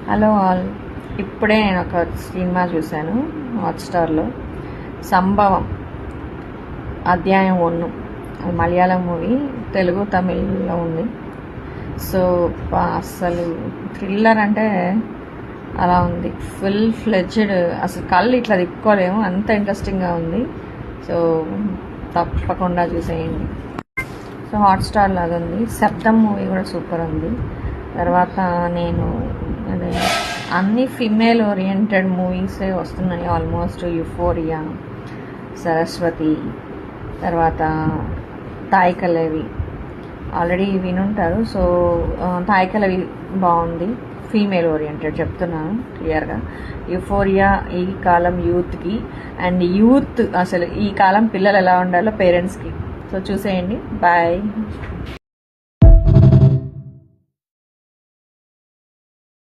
Hello all. ఇప్పుడే నేను ఒక సినిమా చూశాను హాట్స్టార్లో. సంభవం అధ్యాయం 1. అది మలయాళం మూవీ, తెలుగు తమిళ్లో ఉంది. సో అసలు థ్రిల్లర్ అంటే అలా ఉంది, ఫుల్ ఫ్లెడ్జ్డ్. అసలు కళ్ళు ఇట్లా తిప్పుకోలేము, అంత ఇంట్రెస్టింగ్గా ఉంది. సో తప్పకుండా చూసేయండి. సో హాట్స్టార్లో అది ఉంది. శబ్దం మూవీ కూడా సూపర్ ఉంది. తర్వాత నేను అదే అన్ని ఫిమేల్ ఓరియంటెడ్ మూవీసే వస్తున్నాయి ఆల్మోస్ట్. యుఫోరియా, సరస్వతి, తర్వాత తాయికలవి ఆల్రెడీ వినుంటారు. సో తాయికలవి బాగుంది, ఫీమేల్ ఓరియంటెడ్ చెప్తున్నాను క్లియర్గా. యుఫోరియా ఈ కాలం యూత్కి, అండ్ యూత్ అసలు ఈ కాలం పిల్లలు ఎలా ఉండాలో పేరెంట్స్కి. సో చూసేయండి. బాయ్.